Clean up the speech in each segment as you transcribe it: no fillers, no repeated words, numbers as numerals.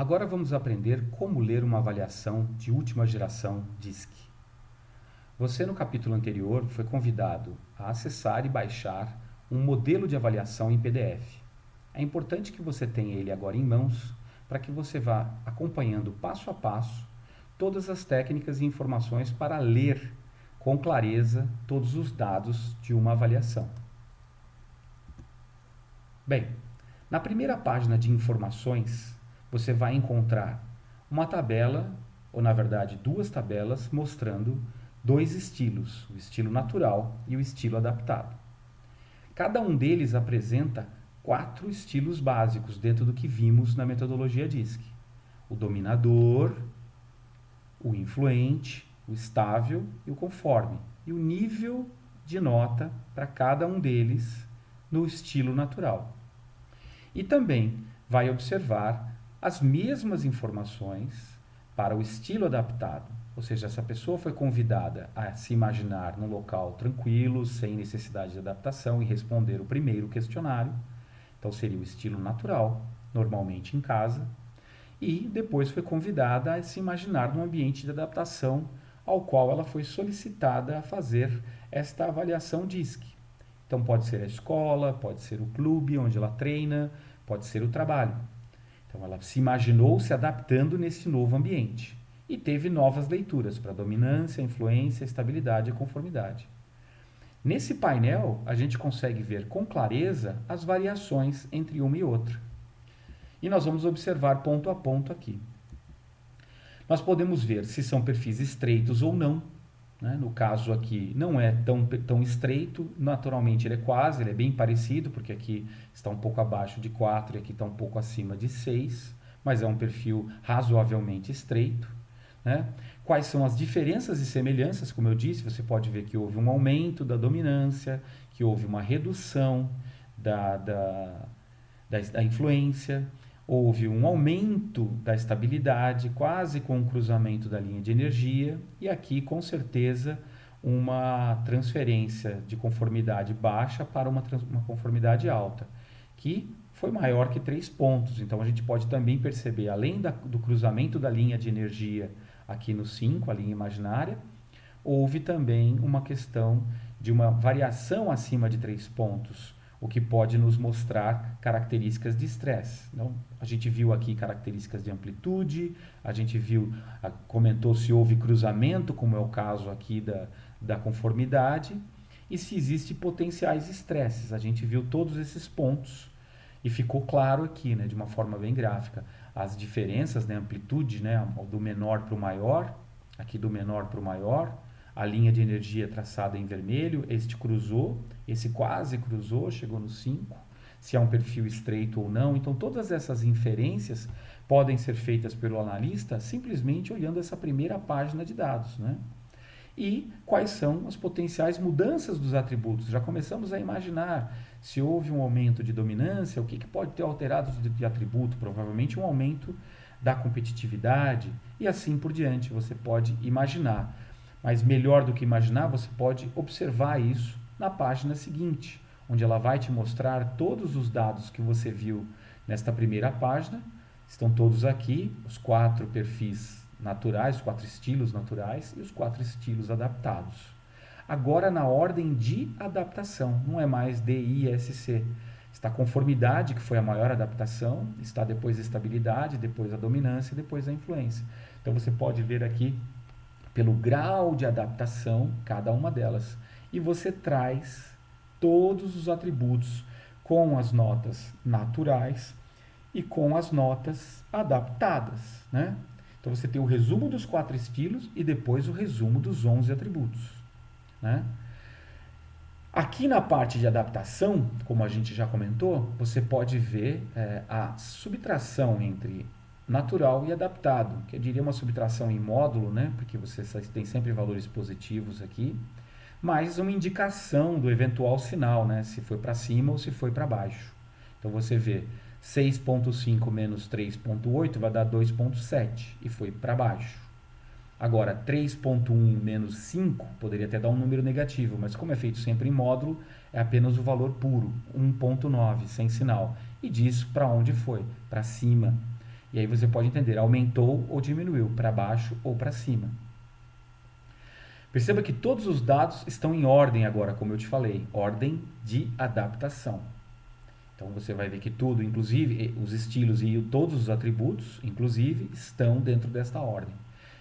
Agora vamos aprender como ler uma avaliação de última geração DISC. Você, no capítulo anterior, foi convidado a acessar e baixar um modelo de avaliação em PDF. É importante que você tenha ele agora em mãos para que você vá acompanhando passo a passo todas as técnicas e informações para ler com clareza todos os dados de uma avaliação. Bem, na primeira página de informações, você vai encontrar uma tabela, ou na verdade duas tabelas, mostrando dois estilos, o estilo natural e o estilo adaptado. Cada um deles apresenta 4 estilos básicos dentro do que vimos na metodologia DISC. O dominador, o influente, o estável e o conforme. E o nível de nota para cada um deles no estilo natural. E também vai observar as mesmas informações para o estilo adaptado. Ou seja, essa pessoa foi convidada a se imaginar num local tranquilo, sem necessidade de adaptação e responder o primeiro questionário. Então seria o estilo natural, normalmente em casa. E depois foi convidada a se imaginar num ambiente de adaptação ao qual ela foi solicitada a fazer esta avaliação DISC. Então pode ser a escola, pode ser o clube onde ela treina, pode ser o trabalho. Então ela se imaginou se adaptando nesse novo ambiente e teve novas leituras para dominância, influência, estabilidade e conformidade. Nesse painel, a gente consegue ver com clareza as variações entre uma e outra. E nós vamos observar ponto a ponto aqui. Nós podemos ver se são perfis estreitos ou não. Né? No caso aqui não é tão estreito, naturalmente ele é bem parecido, porque aqui está um pouco abaixo de 4 e aqui está um pouco acima de 6, mas é um perfil razoavelmente estreito. Né? Quais são as diferenças e semelhanças? Como eu disse, você pode ver que houve um aumento da dominância, que houve uma redução da influência, houve um aumento da estabilidade, quase com um cruzamento da linha de energia, e aqui, com certeza, uma transferência de conformidade baixa para uma conformidade alta, que foi maior que 3 pontos. Então, a gente pode também perceber, além do cruzamento da linha de energia aqui no 5, a linha imaginária, houve também uma questão de uma variação acima de 3 pontos, o que pode nos mostrar características de estresse. Então, a gente viu aqui características de amplitude, a gente comentou se houve cruzamento, como é o caso aqui da conformidade, e se existe potenciais estresses. A gente viu todos esses pontos e ficou claro aqui, né, de uma forma bem gráfica, as diferenças, né, amplitude, né, do menor para o maior, aqui do menor para o maior, a linha de energia traçada em vermelho, este cruzou, esse quase cruzou, chegou no 5, se é um perfil estreito ou não. Então, todas essas inferências podem ser feitas pelo analista simplesmente olhando essa primeira página de dados, né? E quais são as potenciais mudanças dos atributos. Já começamos a imaginar se houve um aumento de dominância, o que pode ter alterado de atributo, provavelmente um aumento da competitividade e assim por diante. Você pode imaginar. Mas melhor do que imaginar, você pode observar isso na página seguinte, onde ela vai te mostrar todos os dados que você viu nesta primeira página. Estão todos aqui, os 4 perfis naturais, os 4 estilos naturais e os 4 estilos adaptados. Agora na ordem de adaptação, não é mais D, I, S, C. Está a conformidade, que foi a maior adaptação, está depois a estabilidade, depois a dominância e depois a influência. Então você pode ver aqui pelo grau de adaptação, cada uma delas. E você traz todos os atributos com as notas naturais e com as notas adaptadas, né? Então você tem o resumo dos 4 estilos e depois o resumo dos 11 atributos, né? Aqui na parte de adaptação, como a gente já comentou, você pode ver a subtração entre natural e adaptado, que eu diria uma subtração em módulo, né? Porque você tem sempre valores positivos aqui, mas uma indicação do eventual sinal, né? Se foi para cima ou se foi para baixo. Então você vê 6,5 menos 3,8 vai dar 2,7 e foi para baixo. Agora, 3,1 menos 5 poderia até dar um número negativo, mas como é feito sempre em módulo, é apenas o valor puro, 1,9, sem sinal. E diz para onde foi, para cima. E aí você pode entender, aumentou ou diminuiu, para baixo ou para cima. Perceba que todos os dados estão em ordem agora, como eu te falei, ordem de adaptação. Então você vai ver que tudo, inclusive os estilos e todos os atributos, inclusive, estão dentro desta ordem.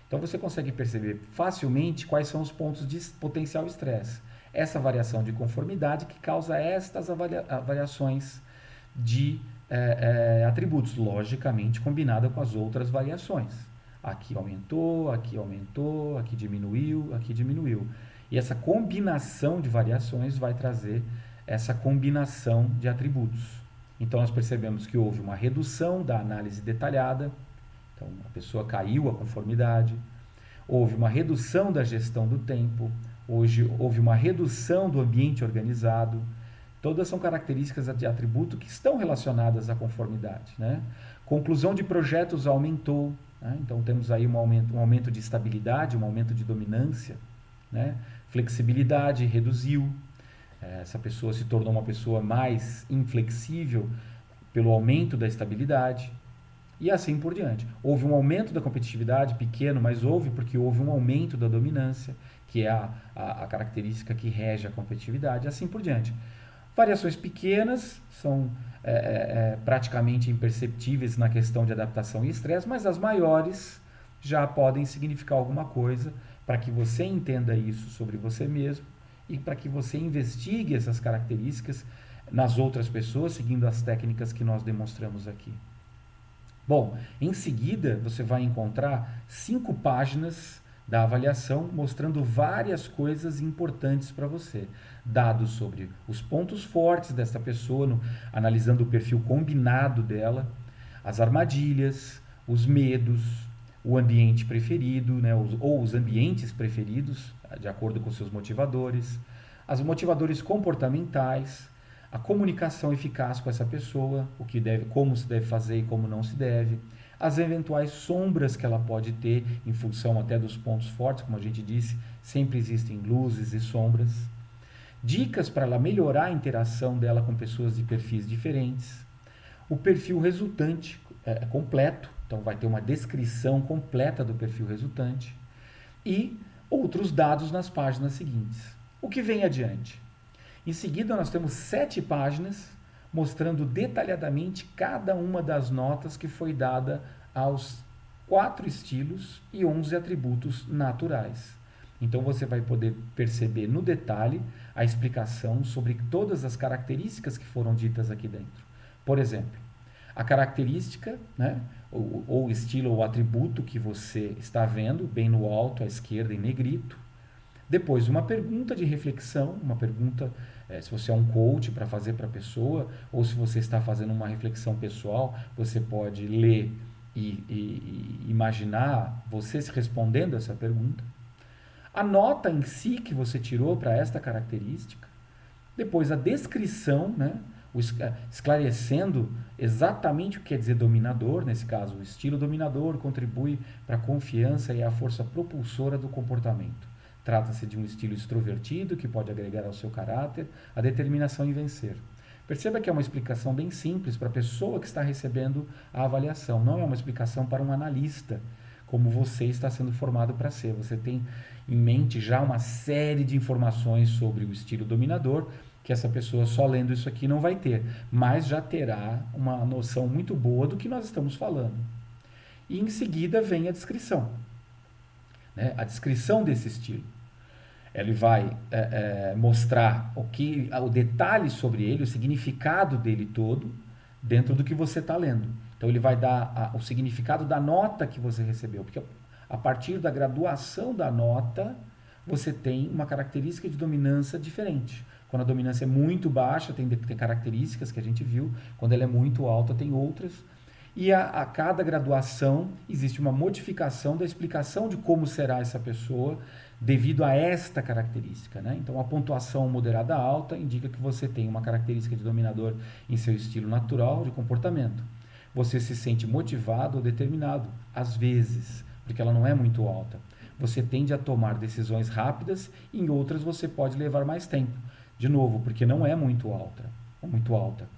Então você consegue perceber facilmente quais são os pontos de potencial estresse. Essa variação de conformidade que causa estas variações de atributos, logicamente combinada com as outras variações. Aqui aumentou, aqui diminuiu, aqui diminuiu. E essa combinação de variações vai trazer essa combinação de atributos. Então nós percebemos que houve uma redução da análise detalhada, então a pessoa caiu a conformidade, houve uma redução da gestão do tempo, houve uma redução do ambiente organizado. Todas são características de atributo que estão relacionadas à conformidade. Né? Conclusão de projetos aumentou, né? Então temos aí um aumento de estabilidade, um aumento de dominância. Né? Flexibilidade reduziu, essa pessoa se tornou uma pessoa mais inflexível pelo aumento da estabilidade. E assim por diante. Houve um aumento da competitividade, pequeno, mas houve porque houve um aumento da dominância, que é a característica que rege a competitividade, e assim por diante. Variações pequenas são praticamente imperceptíveis na questão de adaptação e estresse, mas as maiores já podem significar alguma coisa para que você entenda isso sobre você mesmo e para que você investigue essas características nas outras pessoas, seguindo as técnicas que nós demonstramos aqui. Bom, em seguida você vai encontrar 5 páginas da avaliação mostrando várias coisas importantes para você. Dados sobre os pontos fortes desta pessoa, analisando o perfil combinado dela, as armadilhas, os medos, o ambiente preferido, né, ou os ambientes preferidos, de acordo com seus motivadores, os motivadores comportamentais, a comunicação eficaz com essa pessoa, como se deve fazer e como não se deve, as eventuais sombras que ela pode ter em função até dos pontos fortes, como a gente disse, sempre existem luzes e sombras, dicas para ela melhorar a interação dela com pessoas de perfis diferentes, o perfil resultante completo, então vai ter uma descrição completa do perfil resultante e outros dados nas páginas seguintes. O que vem adiante? Em seguida, nós temos 7 páginas mostrando detalhadamente cada uma das notas que foi dada aos 4 estilos e 11 atributos naturais. Então, você vai poder perceber no detalhe a explicação sobre todas as características que foram ditas aqui dentro. Por exemplo, a característica, né, ou estilo ou atributo que você está vendo, bem no alto à esquerda em negrito. Depois, uma pergunta de reflexão, uma pergunta, se você é um coach para fazer para a pessoa, ou se você está fazendo uma reflexão pessoal, você pode ler e imaginar você se respondendo essa pergunta. A nota em si que você tirou para esta característica. Depois, a descrição, né, esclarecendo exatamente o que quer dizer dominador, nesse caso, o estilo dominador contribui para a confiança e a força propulsora do comportamento. Trata-se de um estilo extrovertido que pode agregar ao seu caráter a determinação em vencer. Perceba que é uma explicação bem simples para a pessoa que está recebendo a avaliação, não é uma explicação para um analista, como você está sendo formado para ser. Você tem em mente já uma série de informações sobre o estilo dominador, que essa pessoa só lendo isso aqui não vai ter, mas já terá uma noção muito boa do que nós estamos falando. E em seguida vem a descrição. A descrição desse estilo. Ele vai mostrar o detalhe sobre ele, o significado dele todo, dentro do que você está lendo. Então ele vai dar o significado da nota que você recebeu, porque a partir da graduação da nota, você tem uma característica de dominância diferente. Quando a dominância é muito baixa, tem características que a gente viu, quando ela é muito alta, tem outras. E a cada graduação existe uma modificação da explicação de como será essa pessoa devido a esta característica. Né? Então, a pontuação moderada alta indica que você tem uma característica de dominador em seu estilo natural de comportamento. Você se sente motivado ou determinado, às vezes, porque ela não é muito alta. Você tende a tomar decisões rápidas e em outras você pode levar mais tempo. De novo, porque não é muito alta.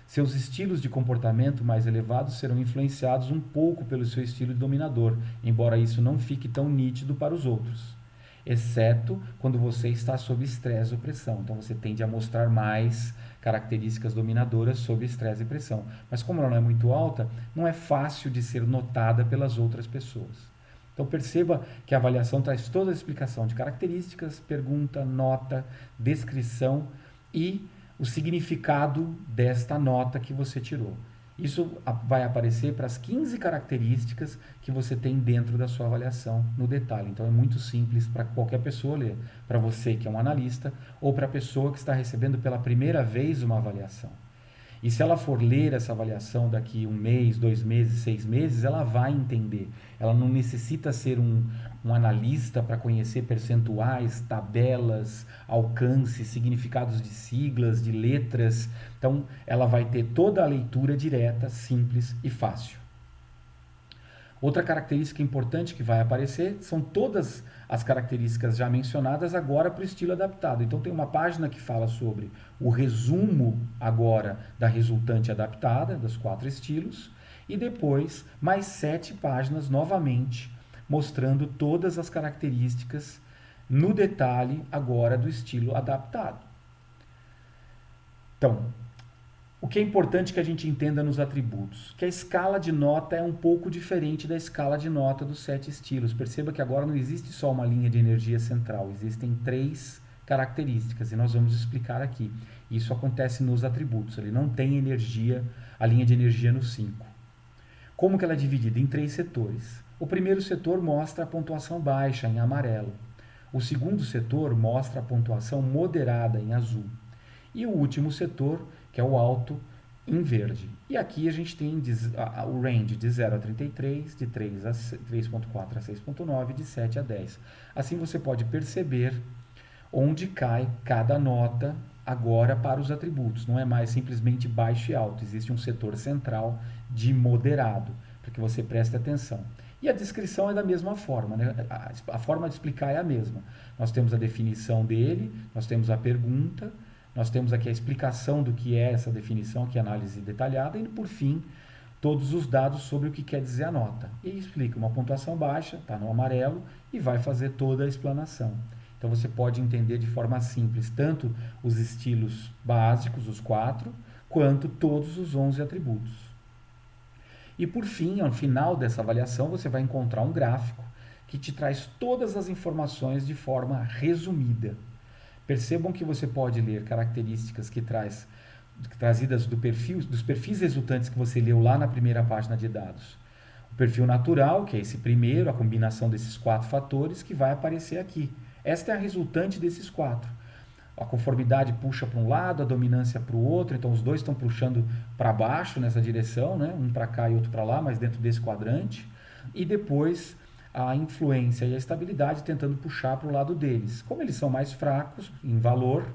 Seus estilos de comportamento mais elevados serão influenciados um pouco pelo seu estilo de dominador, embora isso não fique tão nítido para os outros, exceto quando você está sob estresse ou pressão. Então você tende a mostrar mais características dominadoras sob estresse e pressão. Mas como ela não é muito alta, não é fácil de ser notada pelas outras pessoas. Então perceba que a avaliação traz toda a explicação de características, pergunta, nota, descrição e o significado desta nota que você tirou. Isso vai aparecer para as 15 características que você tem dentro da sua avaliação no detalhe. Então é muito simples para qualquer pessoa ler, para você que é um analista ou para a pessoa que está recebendo pela primeira vez uma avaliação. E se ela for ler essa avaliação daqui 1 mês, 2 meses, 6 meses, ela vai entender. Ela não necessita ser um analista para conhecer percentuais, tabelas, alcance, significados de siglas, de letras. Então, ela vai ter toda a leitura direta, simples e fácil. Outra característica importante que vai aparecer são todas as características já mencionadas agora para o estilo adaptado. Então tem uma página que fala sobre o resumo agora da resultante adaptada, dos 4 estilos, e depois mais 7 páginas novamente mostrando todas as características no detalhe agora do estilo adaptado. Então, o que é importante que a gente entenda nos atributos? Que a escala de nota é um pouco diferente da escala de nota dos 7 estilos. Perceba que agora não existe só uma linha de energia central, existem 3 características e nós vamos explicar aqui. Isso acontece nos atributos, ele não tem energia, a linha de energia no 5. Como que ela é dividida? Em 3 setores. O primeiro setor mostra a pontuação baixa, em amarelo. O segundo setor mostra a pontuação moderada, em azul. E o último setor, que é o alto, em verde. E aqui a gente tem o range de 0 a 33, de 3.4 a 6.9, de 7 a 10. Assim você pode perceber onde cai cada nota agora para os atributos. Não é mais simplesmente baixo e alto, existe um setor central de moderado, para que você preste atenção. E a descrição é da mesma forma, né? A forma de explicar é a mesma. Nós temos a definição dele, nós temos a pergunta, nós temos aqui a explicação do que é essa definição, que é análise detalhada, e por fim, todos os dados sobre o que quer dizer a nota. E aí explica uma pontuação baixa, está no amarelo, e vai fazer toda a explanação. Então você pode entender de forma simples tanto os estilos básicos, os 4, quanto todos os 11 atributos. E por fim, ao final dessa avaliação, você vai encontrar um gráfico que te traz todas as informações de forma resumida. Percebam que você pode ler características trazidas dos perfis resultantes que você leu lá na primeira página de dados. O perfil natural, que é esse primeiro, a combinação desses 4 fatores, que vai aparecer aqui. Esta é a resultante desses 4. A conformidade puxa para um lado, a dominância para o outro, então os dois estão puxando para baixo nessa direção, né? Um para cá e outro para lá, mas dentro desse quadrante. E depois a influência e a estabilidade tentando puxar para o lado deles. Como eles são mais fracos em valor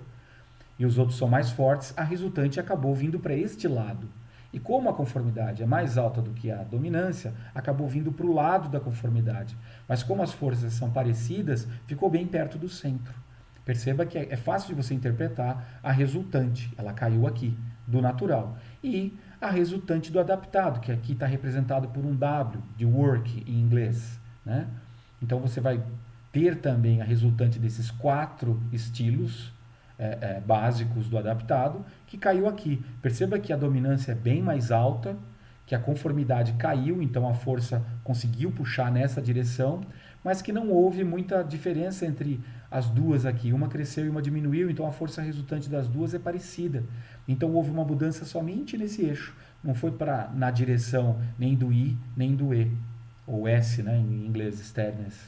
e os outros são mais fortes, a resultante acabou vindo para este lado. E como a conformidade é mais alta do que a dominância, acabou vindo para o lado da conformidade. Mas como as forças são parecidas, ficou bem perto do centro. Perceba que é fácil de você interpretar a resultante, ela caiu aqui, do natural. E a resultante do adaptado, que aqui está representado por um W, de work em inglês. Né? Então você vai ter também a resultante desses 4 estilos básicos do adaptado, que caiu aqui. Perceba que a dominância é bem mais alta, que a conformidade caiu, então a força conseguiu puxar nessa direção, mas que não houve muita diferença entre as duas aqui. Uma cresceu e uma diminuiu, então a força resultante das duas é parecida. Então houve uma mudança somente nesse eixo. Não foi na direção nem do I, nem do E. Ou S, né, em inglês, steadiness.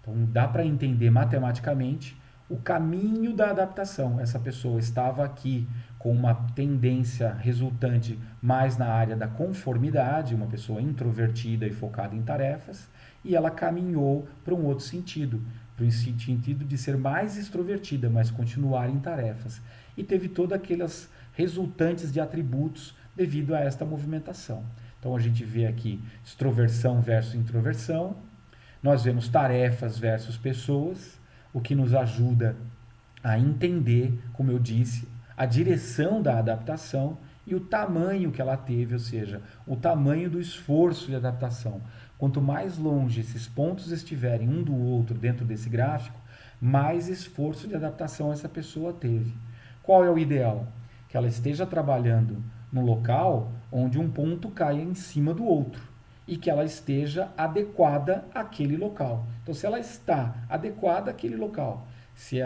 Então dá para entender matematicamente o caminho da adaptação. Essa pessoa estava aqui com uma tendência resultante mais na área da conformidade, uma pessoa introvertida e focada em tarefas, e ela caminhou para um outro sentido, para o sentido de ser mais extrovertida, mas continuar em tarefas. E teve todas aquelas resultantes de atributos devido a esta movimentação. Então a gente vê aqui extroversão versus introversão, nós vemos tarefas versus pessoas, o que nos ajuda a entender, como eu disse, a direção da adaptação e o tamanho que ela teve, ou seja, o tamanho do esforço de adaptação. Quanto mais longe esses pontos estiverem um do outro dentro desse gráfico, mais esforço de adaptação essa pessoa teve. Qual é o ideal? Que ela esteja trabalhando no local onde um ponto caia em cima do outro e que ela esteja adequada àquele local. Então, se ela está adequada àquele local, se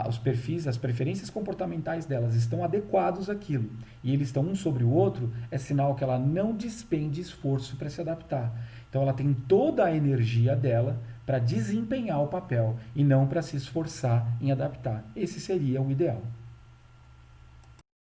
os perfis, as preferências comportamentais delas estão adequados àquilo e eles estão um sobre o outro, é sinal que ela não despende esforço para se adaptar. Então, ela tem toda a energia dela para desempenhar o papel e não para se esforçar em adaptar. Esse seria o ideal.